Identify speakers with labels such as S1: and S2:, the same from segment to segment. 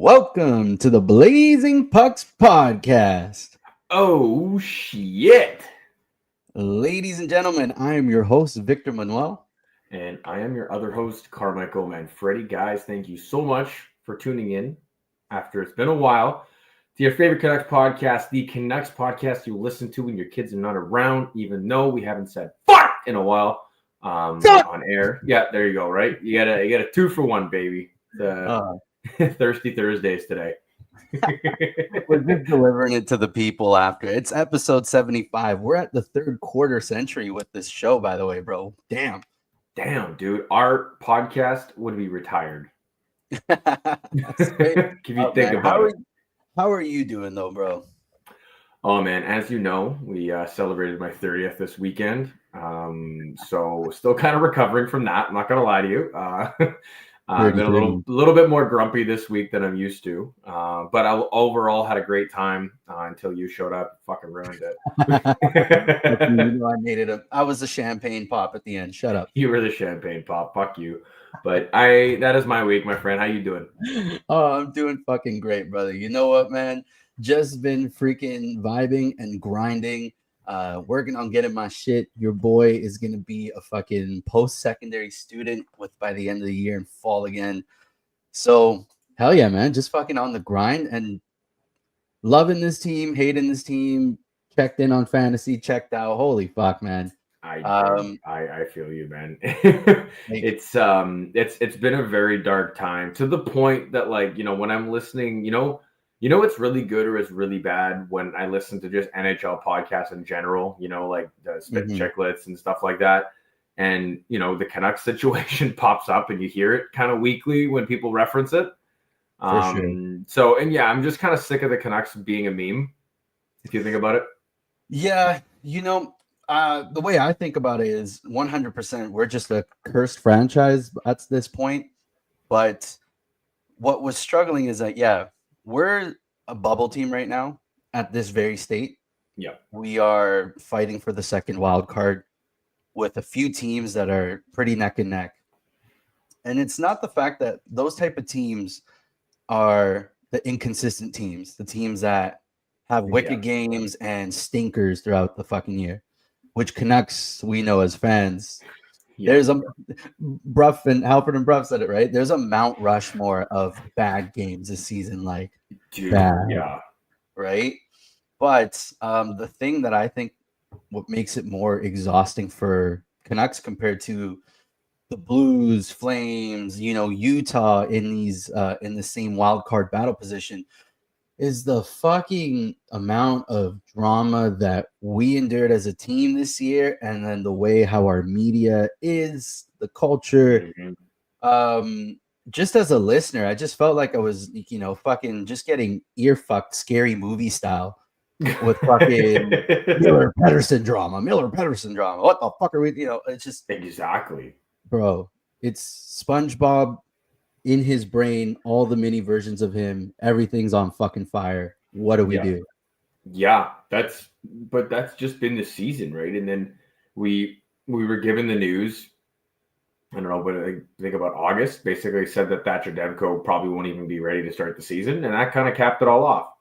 S1: Welcome to the Blazing Pucks podcast.
S2: Oh, shit.
S1: Ladies and gentlemen, I am your host, Victor Manuel.
S2: And I am your other host, Carmichael. And Freddie, guys, thank you so much for tuning in after it's been a while to your favorite Canucks podcast, the Canucks podcast you listen to when your kids are not around, even though we haven't said fuck in a while on air. Yeah, there you go, right? You got a 2-for-1, baby. Thirsty Thursdays today.
S1: We're just delivering it to the people after. It's episode 75. We're at the third quarter century with this show, by the way, bro. Damn,
S2: dude. Our podcast would be retired.
S1: If
S2: you think about it.
S1: How are you doing, though, bro?
S2: Oh, man. As you know, we celebrated my 30th this weekend. So still kind of recovering from that. I'm not going to lie to you. I've been a little bit more grumpy this week than I'm used to, but I overall had a great time until you showed up. Fucking ruined it.
S1: I made it. I was the champagne pop at the end. Shut up.
S2: You were the champagne pop. Fuck you. But that is my week, my friend. How you doing?
S1: Oh, I'm doing fucking great, brother. You know what, man? Just been freaking vibing and grinding. Working on getting my shit. Your boy is going to be a fucking post-secondary student by the end of the year and fall again. So, hell yeah, man. Just fucking on the grind and loving this team, hating this team, checked in on fantasy, checked out. Holy fuck, man.
S2: I feel you, man. It's been a very dark time to the point that, like, when I'm listening, it's really good or it's really bad when I listen to just NHL podcasts in general, like the Spit Chicklets and stuff like that. And, the Canucks situation pops up and you hear it kind of weekly when people reference it.
S1: For sure.
S2: So, and yeah, I'm just kind of sick of the Canucks being a meme, if you think about it.
S1: Yeah, the way I think about it is 100% we're just a cursed franchise at this point. But what was struggling is that, yeah, we're a bubble team right now at this very state.
S2: Yeah.
S1: We are fighting for the second wild card with a few teams that are pretty neck and neck. And it's not the fact that those type of teams are the inconsistent teams, the teams that have wicked games and stinkers throughout the fucking year, which Canucks we know as fans. Yeah. There's Bruff and Halford and Bruff said it right. There's a Mount Rushmore of bad games this season, like bad, right? But the thing that I think what makes it more exhausting for Canucks compared to the Blues, Flames, Utah in the same wild card battle position is the fucking amount of drama that we endured as a team this year, and then the way how our media is, the culture. Just as a listener, I just felt like I was, fucking just getting ear fucked scary movie style with fucking Miller Pedersen drama. What the fuck are we, it's just
S2: exactly,
S1: bro. It's SpongeBob in his brain, all the mini versions of him, everything's on fucking fire. What do we do?
S2: Yeah, that's just been the season, right? And then we were given the news, I don't know, but I think about August, basically said that Thatcher Demko probably won't even be ready to start the season, and that kind of capped it all off,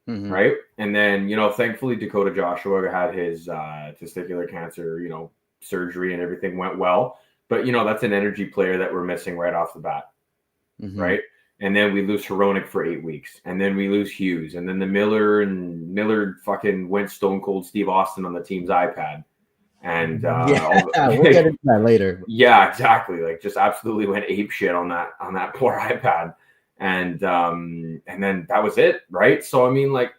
S2: right? And then, thankfully Dakota Joshua had his testicular cancer, surgery and everything went well, but that's an energy player that we're missing right off the bat. Right. And then we lose Hronek for 8 weeks. And then we lose Hughes. And then the Miller fucking went stone cold Steve Austin on the team's iPad. And
S1: we'll get into that later.
S2: Yeah, exactly. Like, just absolutely went ape shit on that poor iPad. And then that was it, right? So I mean, like,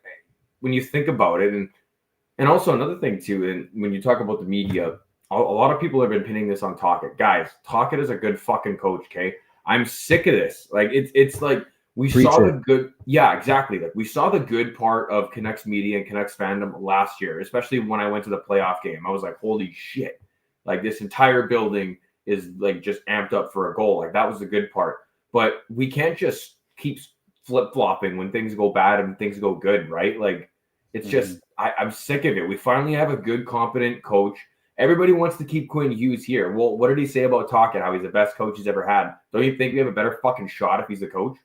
S2: when you think about it, and also another thing too, and when you talk about the media, a lot of people have been pinning this on Tocchet. Guys, Tocchet is a good fucking coach, okay? I'm sick of this. Like, it's like we saw the good. Yeah, exactly. Like, we saw the good part of Canucks media and Canucks fandom last year, especially when I went to the playoff game. I was like, holy shit. Like, this entire building is like just amped up for a goal. Like, that was the good part. But we can't just keep flip-flopping when things go bad and things go good, right? Like, it's just, I'm sick of it. We finally have a good, competent coach. Everybody wants to keep Quinn Hughes here. Well, what did he say about Tocchet? How he's the best coach he's ever had? Don't you think we have a better fucking shot if he's the coach?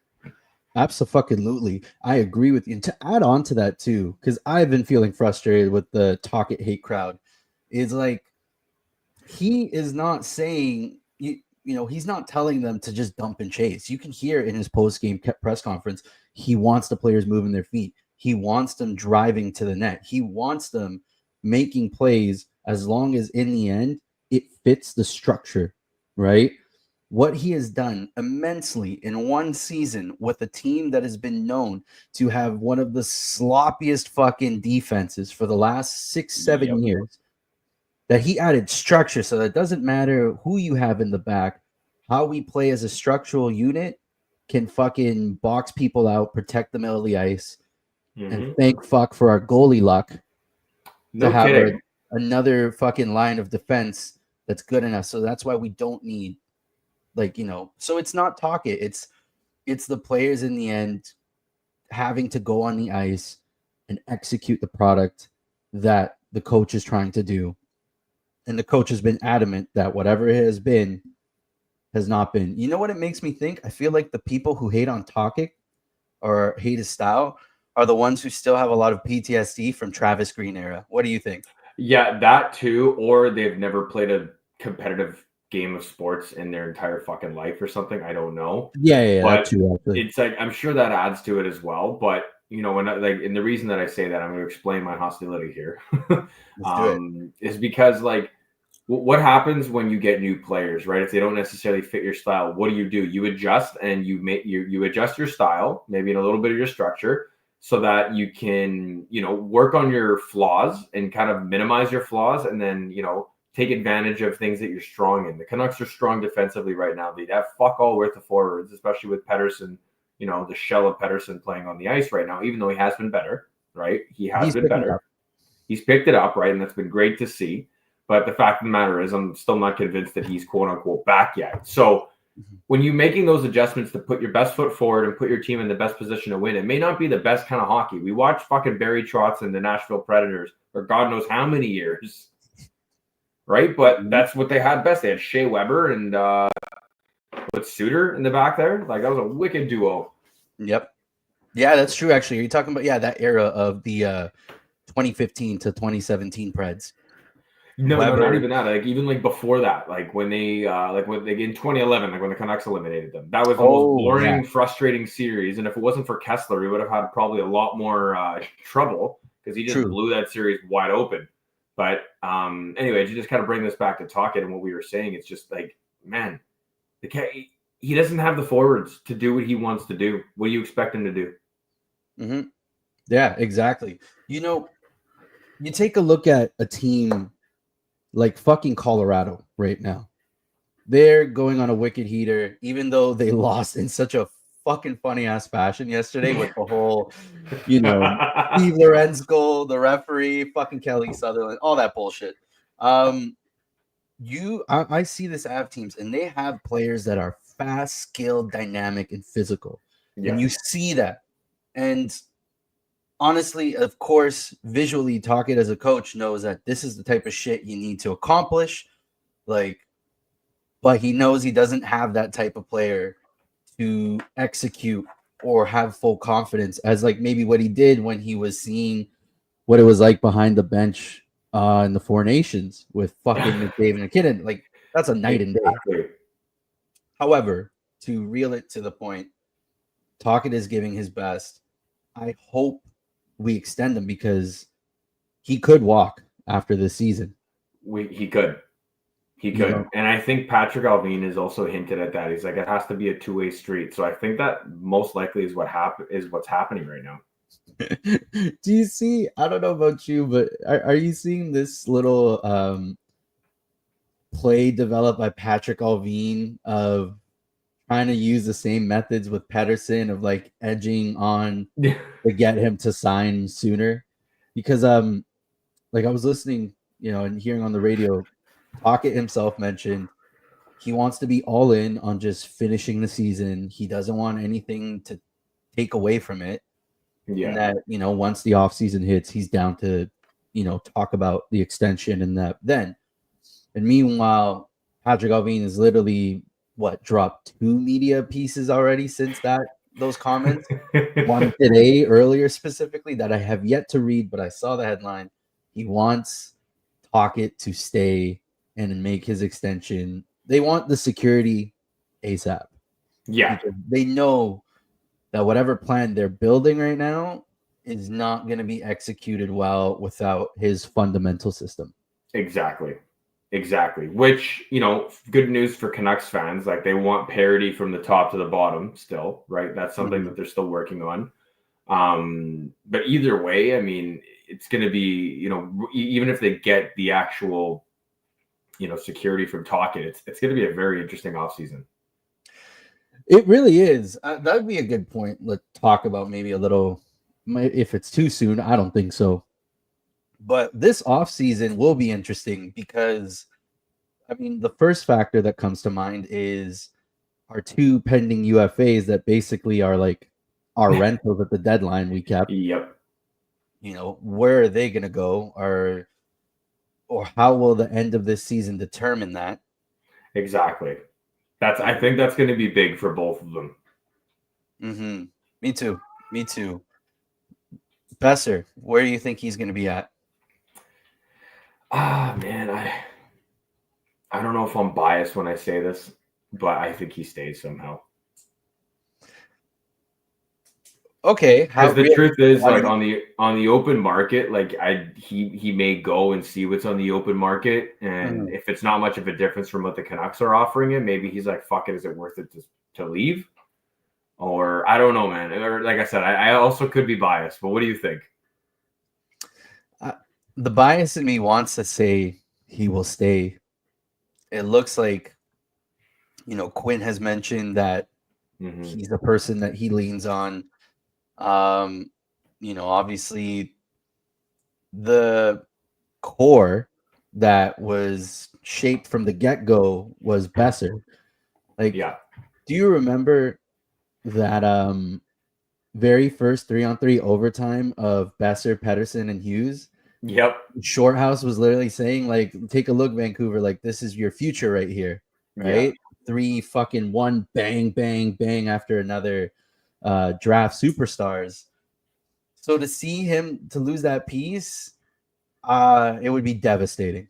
S1: Absolutely. I agree with you. And to add on to that too, because I've been feeling frustrated with the talk it hate crowd, is like he is not saying he's not telling them to just dump and chase. You can hear in his post game press conference, he wants the players moving their feet. He wants them driving to the net. He wants them making plays as long as in the end it fits the structure, right? What he has done immensely in one season with a team that has been known to have one of the sloppiest fucking defenses for the last 6-7
S2: Yep.
S1: years, that he added structure so that it doesn't matter who you have in the back, how we play as a structural unit can fucking box people out, protect the middle of the ice, and thank fuck for our goalie luck to
S2: No
S1: have
S2: kidding.
S1: another fucking line of defense that's good enough. So that's why we don't need so it's not talk it. It's the players in the end having to go on the ice and execute the product that the coach is trying to do. And the coach has been adamant that whatever it has been has not been. You know what it makes me think? I feel like the people who hate on Tokic or hate his style are the ones who still have a lot of PTSD from Travis Green era. What do you think?
S2: Yeah, that too. Or they've never played a competitive game of sports in their entire fucking life or something. I don't know.
S1: Yeah, that
S2: But
S1: too, actually.
S2: it's like I'm sure that adds to it as well. But and the reason that I say that, I'm going to explain my hostility here.
S1: Let's do it.
S2: Is because what happens when you get new players, right? If they don't necessarily fit your style, what do? You adjust, and you adjust your style, maybe in a little bit of your structure, so that you can, work on your flaws and kind of minimize your flaws, and then, take advantage of things that you're strong in. The Canucks are strong defensively right now. They have fuck all worth of forwards, especially with Pettersson, the shell of Pettersson playing on the ice right now, even though he has been better, right? He has been better. He's picked it up, right? And that's been great to see. But the fact of the matter is, I'm still not convinced that he's quote unquote back yet. So when you're making those adjustments to put your best foot forward and put your team in the best position to win, it may not be the best kind of hockey. We watched fucking Barry Trotz and the Nashville Predators for God knows how many years, right? But that's what they had best. They had Shea Weber and with Suter in the back there. Like, that was a wicked duo.
S1: Yep. Yeah, that's true, actually. Are you talking about, that era of the 2015 to 2017 Preds?
S2: No, not even that. Even before that, when they in 2011, when the Canucks eliminated them, that was the most boring, frustrating series. And if it wasn't for Kessler, we would have had probably a lot more trouble because he just blew that series wide open. But anyway, to just kind of bring this back to Tocchet and what we were saying, it's just man, he doesn't have the forwards to do what he wants to do. What do you expect him to do?
S1: Mm-hmm. Yeah, exactly. You take a look at a team like fucking Colorado right now. They're going on a wicked heater, even though they lost in such a fucking funny ass fashion yesterday with the whole, Steve Lorenz goal, the referee, fucking Kelly Sutherland, all that bullshit. I see this Av teams, and they have players that are fast, skilled, dynamic, and physical. Yes. And you see that. And honestly, of course, visually, Tocchet as a coach knows that this is the type of shit you need to accomplish. But he knows he doesn't have that type of player to execute or have full confidence as maybe what he did when he was seeing what it was like behind the bench in the Four Nations with fucking McDavid and McKinnon. That's a night and day. However, to reel it to the point, Tocchet is giving his best. I hope we extend him because he could walk after this season.
S2: He could. And I think Patrick Allvin has also hinted at that. He's like, it has to be a two-way street. So I think that most likely is what's happening right now.
S1: Do you see? I don't know about you, but are you seeing this little play developed by Patrick Allvin of trying to use the same methods with Pettersson of edging on to get him to sign sooner? Because I was listening, and hearing on the radio, Tocchet himself mentioned he wants to be all in on just finishing the season. He doesn't want anything to take away from it. Yeah. And that, once the offseason hits, he's down to, talk about the extension and that then. And meanwhile, Patrick Allvin has literally dropped 2 media pieces already since that those comments. One today, earlier specifically, that I have yet to read, but I saw the headline. He wants Tocchet to stay and make his extension. They want the security ASAP.
S2: Yeah,
S1: Because they know that whatever plan they're building right now is not going to be executed well without his fundamental system.
S2: exactly. Exactly. Which, good news for Canucks fans. Like, they want parity from the top to the bottom still, right? That's something that they're still working on. But either way, I mean, it's going to be, even if they get the actual, security from Tocchet, it's going to be a very interesting offseason.
S1: It really is. That would be a good point. Let's talk about maybe a little, if it's too soon. I don't think so. But this offseason will be interesting because, I mean, the first factor that comes to mind is our two pending UFAs that basically are like our rentals at the deadline we kept.
S2: Yep.
S1: Where are they going to go? Or how will the end of this season determine that?
S2: Exactly. I think that's going to be big for both of them.
S1: Mm-hmm. Me too. Besser, where do you think he's going to be at?
S2: Man, I don't know if I'm biased when I say this, but I think he stays somehow.
S1: Okay,
S2: because the truth is, like, on the open market, like, he may go and see what's on the open market, and if it's not much of a difference from what the Canucks are offering him, maybe he's like, fuck it, is it worth it to leave? Or I don't know, man. Or like I said, I also could be biased, but what do you think?
S1: The bias in me wants to say he will stay. It looks like, Quinn has mentioned that he's a person that he leans on. Obviously the core that was shaped from the get-go was Besser. Like,
S2: Yeah.
S1: Do you remember that very first 3-on-3 overtime of Besser, Pettersson, and Hughes?
S2: Yep.
S1: Shorthouse was literally saying, like, take a look, Vancouver, like, this is your future right here, right? Yeah. 3 fucking 1 bang, bang, bang after another draft superstars. So to see him to lose that piece, it would be devastating.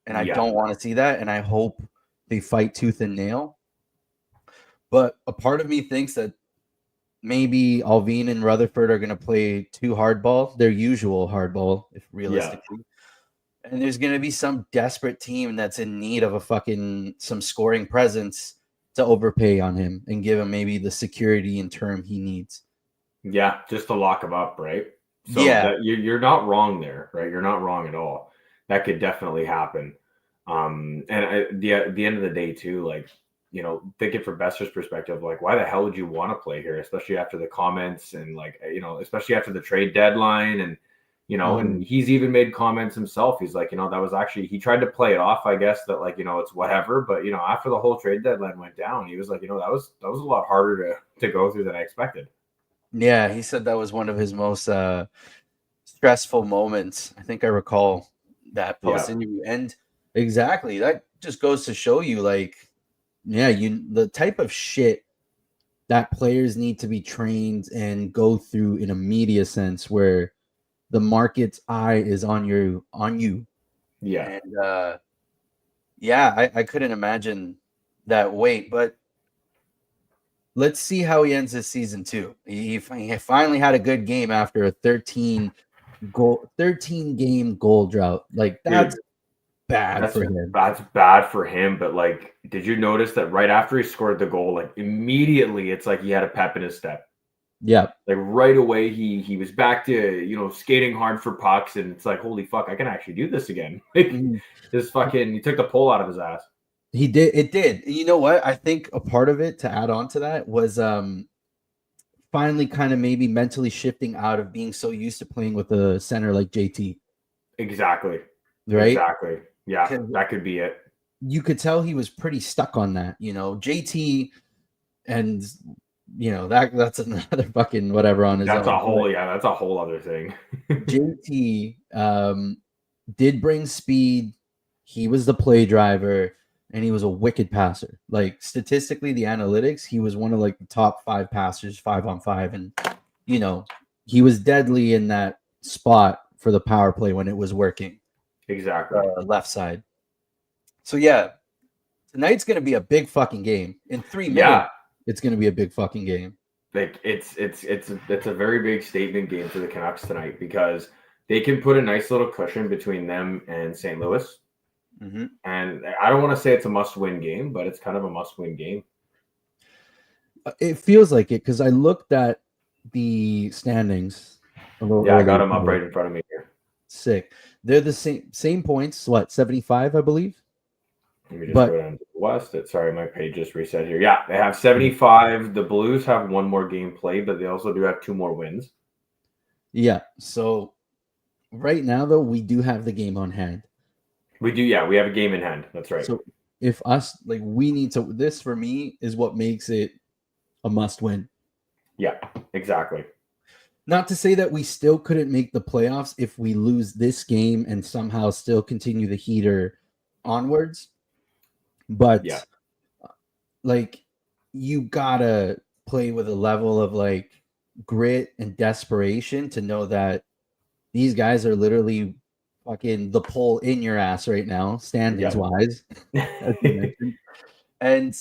S1: And I don't want to see that. And I hope they fight tooth and nail. But a part of me thinks that maybe Alvin and Rutherford are going to play too hardball, their usual hardball, if realistically. Yeah. And there's going to be some desperate team that's in need of some scoring presence to overpay on him and give him maybe the security and term he needs.
S2: Yeah, just to lock him up, right? So
S1: yeah,
S2: you're not wrong there, right? You're not wrong at all. That could definitely happen. And at the end of the day, too, like, thinking from Besser's perspective, like, why the hell would you want to play here, especially after the comments and, like, especially after the trade deadline and, and he's even made comments himself. He's like, that was actually, he tried to play it off, I guess, that, like, it's whatever. But, after the whole trade deadline went down, he was like, that was a lot harder to go through than I expected.
S1: Yeah, he said that was one of his most stressful moments. I think I recall that post interview. And exactly, that just goes to show you, like, the type of shit that players need to be trained and go through in a media sense where the market's eye is on you.
S2: Yeah.
S1: And I couldn't imagine that weight, but let's see how he ends this season too. He finally had a good game after a 13 game goal drought. Like, that's bad for him.
S2: That's bad for him. But, like, did you notice that right after he scored the goal, like, immediately it's like he had a pep in his step?
S1: Yeah.
S2: Like, right away he was back to, skating hard for pucks, and it's like, holy fuck, I can actually do this again. Like, he took the pull out of his ass.
S1: He did. It did. You know what? I think a part of it, to add on to that, was finally kind of maybe mentally shifting out of being so used to playing with a center like JT.
S2: Exactly.
S1: Right?
S2: Exactly. Yeah, that could be it.
S1: You could tell he was pretty stuck on that, JT, and that's another fucking whatever on his own.
S2: That's a whole other thing.
S1: JT did bring speed. He was the play driver. and he was a wicked passer. Like statistically, the analytics, he was one of like the top 5 passers 5-on-5, and you know he was deadly in that spot for the power play when it was working.
S2: Exactly.
S1: Left side. So yeah, tonight's gonna be a big fucking game. In 3 minutes,
S2: Yeah.
S1: it's gonna be a big fucking game.
S2: Like it's a very big statement game for the Canucks tonight because they can put a nice little cushion between them and St. Louis.
S1: Mm-hmm.
S2: And I don't want to say it's a must-win game, but it's kind of a must-win game.
S1: It feels like it because I looked at the standings a little
S2: Yeah, I got
S1: earlier
S2: them up
S1: today.
S2: right in front of me here.
S1: Sick. They're the same points. What, 75, I believe.
S2: Let me just
S1: But
S2: go down to the West. Sorry, my page just reset here. Yeah, they have 75. The Blues have one more game played, but they also do have 2 more wins.
S1: yeah, so right now though, we do have the game on hand.
S2: We do, yeah. We have a game in hand. That's right.
S1: So if us like we need to, this for me is what makes it a must win.
S2: Yeah, exactly.
S1: Not to say that we still couldn't make the playoffs if we lose this game and somehow still continue the heater onwards, but
S2: Yeah.
S1: like you gotta play with a level of like grit and desperation to know that these guys are literally fucking the pole in your ass right now, standings wise, as you mentioned. And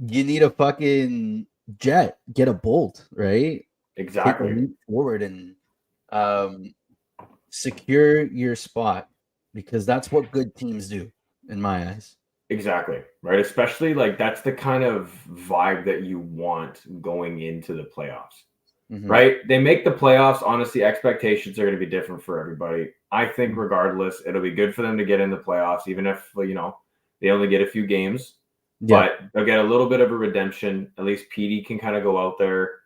S1: you need a fucking jet, get a bolt, right? Take a
S2: Exactly.
S1: leap forward and secure your spot because that's what good teams do, in my eyes.
S2: Exactly. Right. Especially like that's the kind of vibe that you want going into the playoffs.
S1: Mm-hmm.
S2: Right. They make the playoffs. Honestly, expectations are going to be different for everybody. I think
S1: Mm-hmm.
S2: regardless, it'll be good for them to get in the playoffs, even if, they only get a few games,
S1: Yeah.
S2: but they'll get a little bit of a redemption. At least Petey can kind of go out there,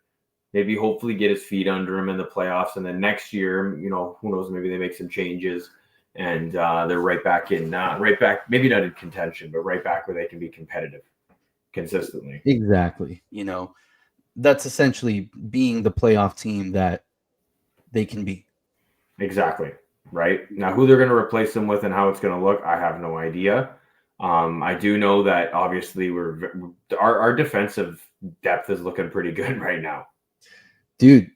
S2: maybe hopefully get his feet under him in the playoffs. And then next year, who knows, maybe they make some changes and they're right back, maybe not in contention, but right back where they can be competitive consistently.
S1: Exactly. That's essentially being the playoff team that they can be.
S2: Exactly. Right. Now, who they're going to replace them with and how it's going to look, I have no idea. I do know that obviously our defensive depth is looking pretty good right now.
S1: Dude,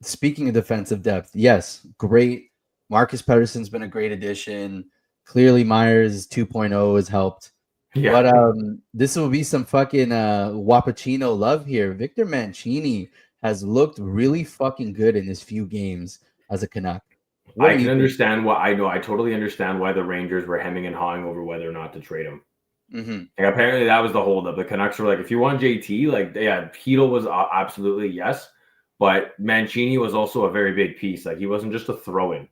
S1: speaking of defensive depth, yes, great. Marcus Pettersson's been a great addition. Clearly Myers 2.0 has helped.
S2: Yeah.
S1: But this will be some fucking Wapachino love here. Victor Mancini has looked really fucking good in his few games as a Canuck.
S2: I can understand I totally understand why the Rangers were hemming and hawing over whether or not to trade him.
S1: Mm-hmm.
S2: Like, apparently that was the holdup. The Canucks were like, if you want JT, like, yeah, Hedl was absolutely yes, but Mancini was also a very big piece. Like, he wasn't just a throw-in.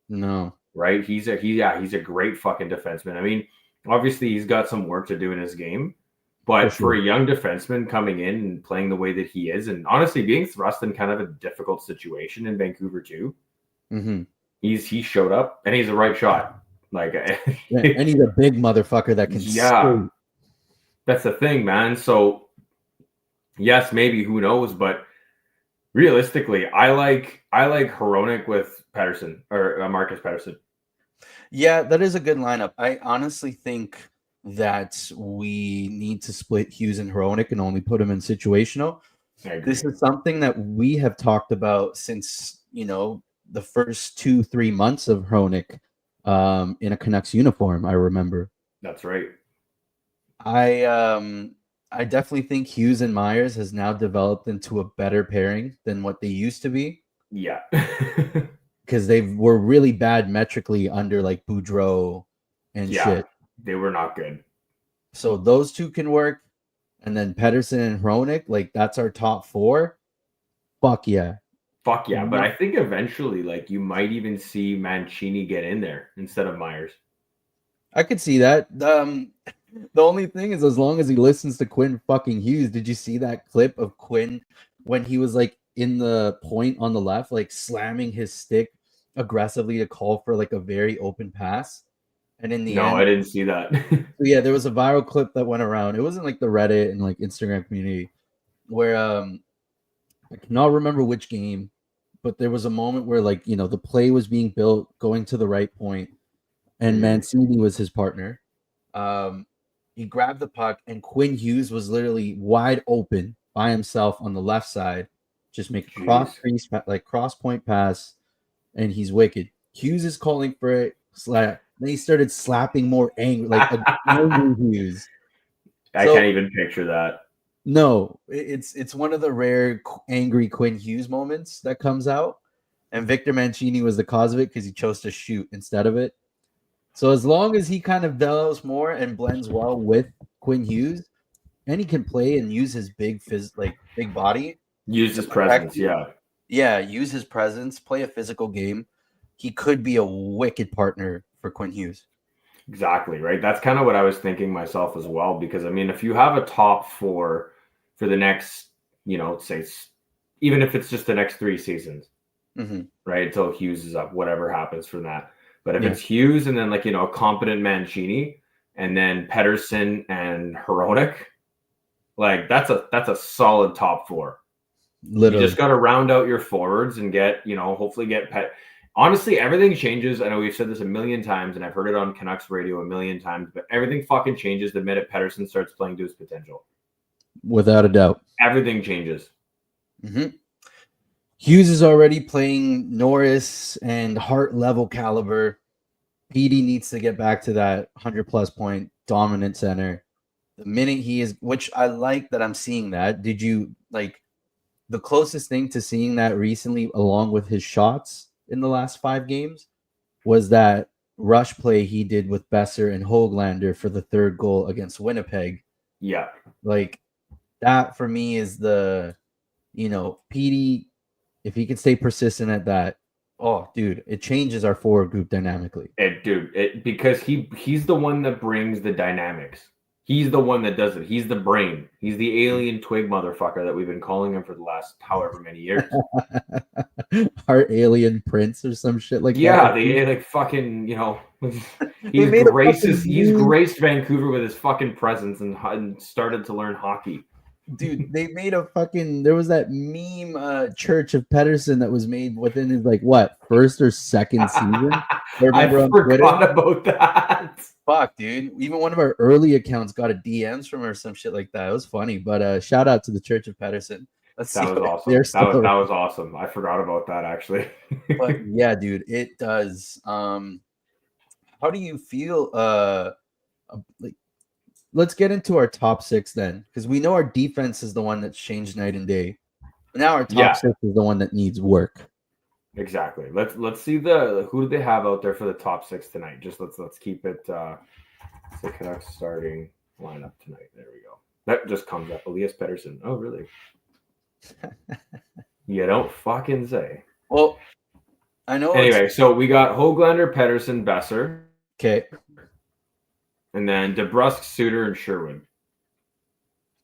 S1: No.
S2: Right? He's a great fucking defenseman. I mean, obviously he's got some work to do in his game, but for a young defenseman coming in and playing the way that he is, and honestly being thrust in kind of a difficult situation in Vancouver too,
S1: mm-hmm.
S2: he showed up and he's a right shot. Like,
S1: and he's a big motherfucker that can skate.
S2: That's the thing, man. So yes, maybe, who knows, but realistically, I like Hronek with Pettersson or Marcus Pettersson.
S1: Yeah, that is a good lineup. I honestly think that we need to split Hughes and Hronek and only put him in situational. This is something that we have talked about since, the first 2-3 months of Hronek in a Canucks uniform, I remember.
S2: That's right.
S1: I definitely think Hughes and Myers has now developed into a better pairing than what they used to be.
S2: Yeah.
S1: Because they were really bad metrically under like Boudreau and shit.
S2: They were not good.
S1: So those two can work. And then Pettersson and Hronek, like that's our top 4. Fuck yeah.
S2: Fuck yeah. But I think eventually, like, you might even see Mancini get in there instead of Myers.
S1: I could see that. The only thing is, as long as he listens to Quinn fucking Hughes, did you see that clip of Quinn when he was like in the point on the left, like slamming his stick aggressively to call for like a very open pass? And in the end,
S2: I didn't see that.
S1: Yeah, there was a viral clip that went around. It wasn't like the Reddit and like Instagram community where I cannot remember which game, but there was a moment where like, the play was being built going to the right point and Mancini was his partner. he grabbed the puck, and Quinn Hughes was literally wide open by himself on the left side. Just make a cross point pass, and he's wicked. Hughes is calling for it. Slap. Then he started slapping more angry, like a angry Hughes.
S2: I can't even picture that.
S1: No, it's one of the rare angry Quinn Hughes moments that comes out, and Victor Mancini was the cause of it because he chose to shoot instead of it. So as long as he kind of develops more and blends well with Quinn Hughes, and he can play and use his big body,
S2: use his presence,
S1: use his presence, play a physical game, he could be a wicked partner for Quinn Hughes.
S2: Exactly, right? That's kind of what I was thinking myself as well, because I mean, if you have a top four for the next, say, even if it's just the next 3 seasons, right, until Hughes is up, whatever happens from that. But if it's Hughes and then a competent Mancini and then Pettersson and Hronek, that's a solid top 4. Literally. You just got to round out your forwards and hopefully get Honestly, everything changes. I know we've said this a million times, and I've heard it on Canucks radio a million times, but everything fucking changes the minute Pettersson starts playing to his potential.
S1: Without a doubt.
S2: Everything changes.
S1: Hughes is already playing Norris and Hart level caliber. Petey needs to get back to that 100-plus point dominant center. The minute he is, which I like that I'm seeing that. Did you the closest thing to seeing that recently, along with his shots in the last 5 games, was that rush play he did with Besser and Höglander for the 3rd goal against Winnipeg.
S2: Yeah.
S1: That for me is the, Petey, if he can stay persistent at that, oh, dude, it changes our forward group dynamically.
S2: Because he's the one that brings the dynamics. He's the one that does it. He's the brain. He's the alien twig motherfucker that we've been calling him for the last however many years.
S1: Our alien prince or some shit like that.
S2: Yeah, they fucking, he's graced Vancouver with his fucking presence and started to learn hockey.
S1: Dude, they made there was that meme church of Pettersson that was made within his first or second season.
S2: I forgot about that.
S1: Fuck, dude. Even one of our early accounts got a DMs from her or some shit like that. It was funny, but shout out to the Church of Pettersson.
S2: That was awesome. That was awesome. I forgot about that actually.
S1: But yeah, dude, it does. How do you feel? Let's get into our top 6 then, because we know our defense is the one that's changed night and day. Now our top 6 is the one that needs work.
S2: Exactly. Let's see who do they have out there for the top 6 tonight. Just let's keep it. Say Canucks starting lineup tonight. There we go. That just comes up. Elias Pettersson. Oh, really? You don't fucking say.
S1: Well, I know.
S2: Anyway, so we got Höglander, Pettersson, Besser.
S1: Okay.
S2: And then DeBrusk, Suter, and Sherwood.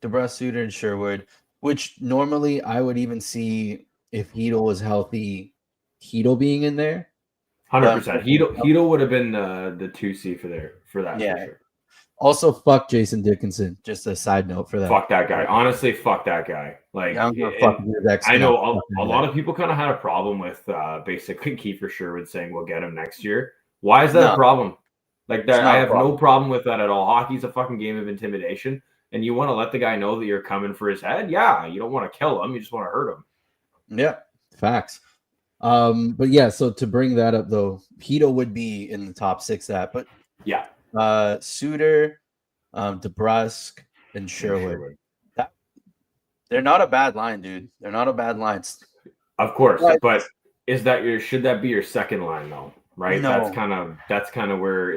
S1: DeBrusk, Suter, and Sherwood, which normally I would even see if Hedl was healthy, Hedl being in there.
S2: 100%. Hedl would have been the 2C for that. Yeah. For sure.
S1: Also, fuck Jason Dickinson. Just a side note for that.
S2: Fuck that guy. Honestly, fuck that guy. I know a lot of people kind of had a problem with basically Kiefer Sherwood saying we'll get him next year. Why is that a problem? I have no problem with that at all. Hockey's a fucking game of intimidation, and you want to let the guy know that you're coming for his head. Yeah, you don't want to kill him. You just want to hurt him.
S1: Yeah, facts. But yeah, so to bring that up though, Hedl would be in the top 6 but
S2: yeah,
S1: Suter, DeBrusk, and Sherwood. They're not a bad line, dude. They're not a bad line.
S2: Of course, but should that be your second line though? Right. No. That's kind of where,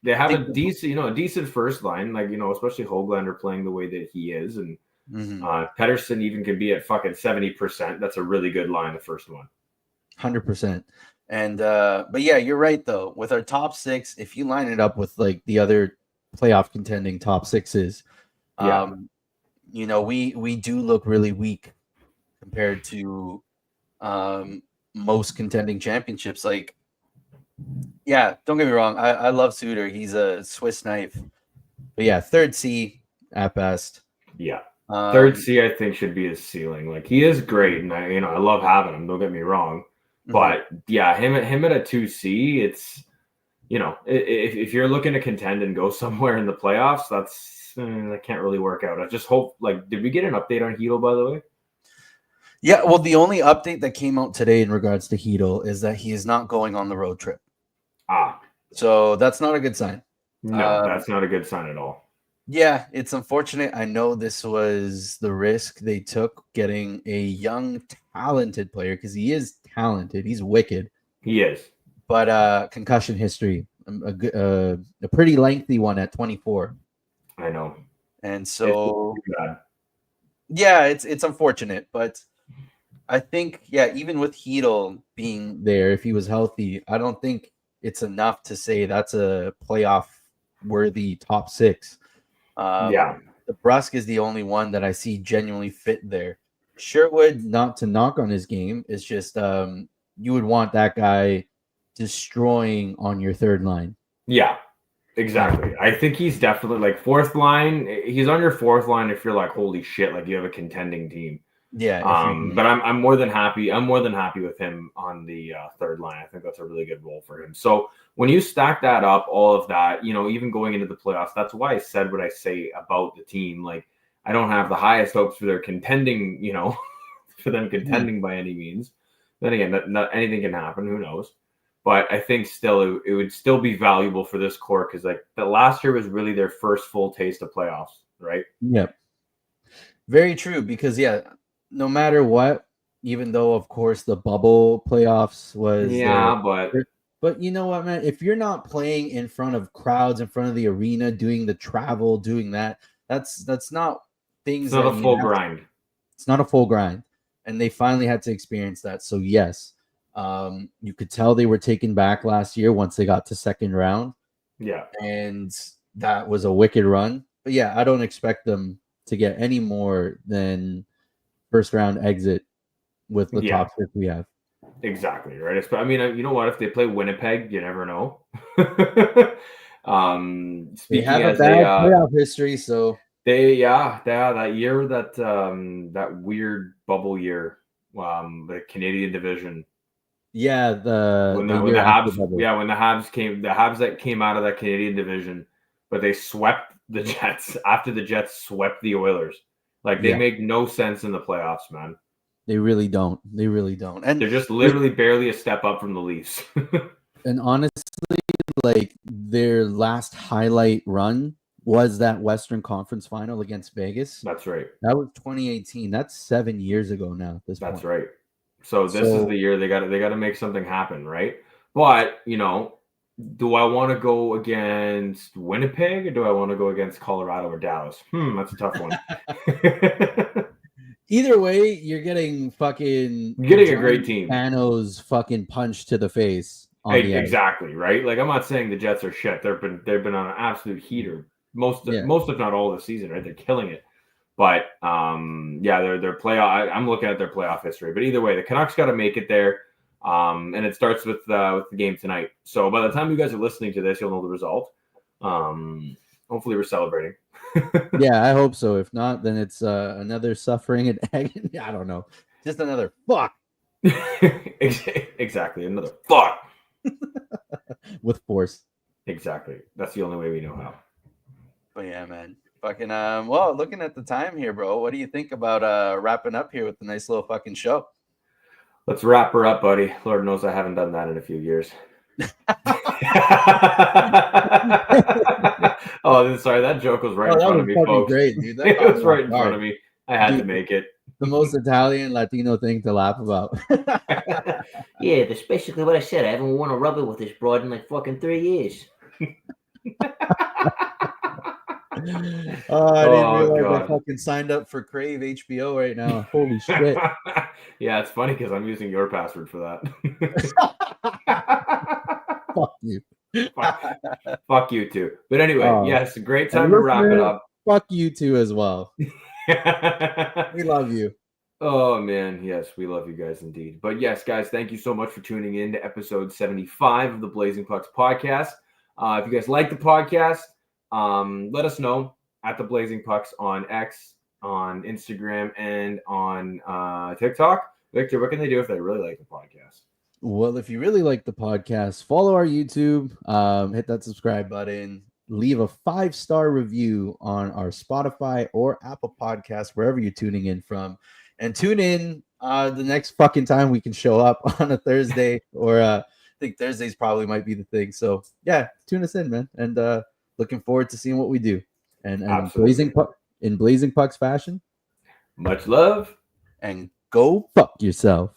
S2: they have a decent first line, especially Höglander playing the way that he is. And Pettersson even could be at fucking 70%. That's a really good line. The first one.
S1: 100%. And, but yeah, you're right though. With our top 6, if you line it up with the other playoff contending top 6s, we do look really weak compared to, most contending championships. Yeah, don't get me wrong. I love Suter. He's a Swiss knife. But yeah, 3rd C at best.
S2: Yeah. 3rd C, I think, should be his ceiling. He is great, and I love having him. Don't get me wrong. But yeah, him at a 2C, if you're looking to contend and go somewhere in the playoffs, that can't really work out. I just hope, did we get an update on Hedel, by the way?
S1: Yeah, well, the only update that came out today in regards to Hedel is that he is not going on the road trip. So that's not a good sign.
S2: No, that's not a good sign at all.
S1: Yeah, it's unfortunate. I know this was the risk they took getting a young, talented player because he is talented. He's wicked.
S2: He is.
S1: But concussion history, a pretty lengthy one at 24.
S2: I know.
S1: And so, yeah, it's unfortunate. But I think, even with Hedel being there, if he was healthy, I don't think it's enough to say that's a playoff-worthy top 6. The Brusk is the only one that I see genuinely fit there. Sherwood, not to knock on his game, it's just you would want that guy destroying on your third line.
S2: Yeah, exactly. I think he's definitely fourth line. He's on your fourth line if you're holy shit, you have a contending team.
S1: Yeah.
S2: But I'm more than happy. I'm more than happy with him on the third line. I think that's a really good role for him. So when you stack that up, all of that, even going into the playoffs, that's why I said what I say about the team. I don't have the highest hopes for their contending, for them contending by any means. Then again, not anything can happen. Who knows? But I think still it would still be valuable for this core because the last year was really their first full taste of playoffs, right?
S1: Yeah. Very true. Because no matter what, even though of course the bubble playoffs was but you know what, man, if you're not playing in front of crowds, in front of the arena, doing the travel, doing that's not things.
S2: It's not a full grind.
S1: It's not a full grind, and they finally had to experience that. So yes, you could tell they were taken back last year once they got to second round.
S2: Yeah,
S1: and that was a wicked run. But yeah, I don't expect them to get any more than first round exit with the top 6 we have.
S2: Exactly, right? I mean, you know what? If they play Winnipeg, you never know.
S1: They have a bad playoff history, so
S2: that year, that weird bubble year, the Canadian division.
S1: Yeah,
S2: when the Habs that came out of that Canadian division, but they swept the Jets after the Jets swept the Oilers. They make no sense in the playoffs, man.
S1: They really don't. And
S2: they're just literally barely a step up from the Leafs.
S1: And honestly, their last highlight run was that Western Conference final against Vegas.
S2: That's right.
S1: That was 2018. That's 7 years ago now.
S2: That's right. So this is the year they got to make something happen, right? But do I want to go against Winnipeg or do I want to go against Colorado or Dallas? That's a tough one.
S1: Either way, you're getting
S2: a great team.
S1: Thanos fucking punch to the face.
S2: Exactly, right? I'm not saying the Jets are shit. They've been on an absolute heater most if not all of the season, right? They're killing it. But their playoff. I'm looking at their playoff history. But either way, the Canucks got to make it there. And it starts with the game tonight. So by the time you guys are listening to this, you'll know the result. Hopefully, we're celebrating.
S1: Yeah, I hope so. If not, then it's another suffering and agony. I don't know. Just another fuck.
S2: Exactly, another fuck.
S1: With force.
S2: Exactly. That's the only way we know how.
S1: But yeah, man. Fucking well, looking at the time here, bro. What do you think about wrapping up here with the nice little fucking show?
S2: Let's wrap her up, buddy. Lord knows I haven't done that in a few years. Oh, sorry, that joke was right in front of me, folks.
S1: Great, dude.
S2: It was right in front of me. I had to make it.
S1: The most Italian Latino thing to laugh about.
S3: Yeah, that's basically what I said. I haven't worn a rubber with this broad in fucking 3 years.
S1: I didn't realize I fucking signed up for Crave HBO right now. Holy shit.
S2: Yeah, it's funny because I'm using your password for
S1: that. Fuck you.
S2: Fuck you too. But anyway, yes, a great time to wrap it up.
S1: Fuck you too as well. We love you.
S2: Oh man, yes, we love you guys indeed. But yes, guys, thank you so much for tuning in to episode 75 of the Blazing Pucks podcast. If you guys like the podcast, let us know at the Blazing Pucks on X, on Instagram, and on TikTok. Victor, what can they do if they really like the podcast?
S1: Well, if you really like the podcast, follow our YouTube, hit that subscribe button, leave a 5-star review on our Spotify or Apple Podcast, wherever you're tuning in from, and tune in the next fucking time we can show up on a Thursday, or I think Thursdays probably might be the thing. So yeah, tune us in, man, and looking forward to seeing what we do. And
S2: Absolutely.
S1: in Blazing Pucks fashion,
S2: Much love.
S1: and go fuck yourself.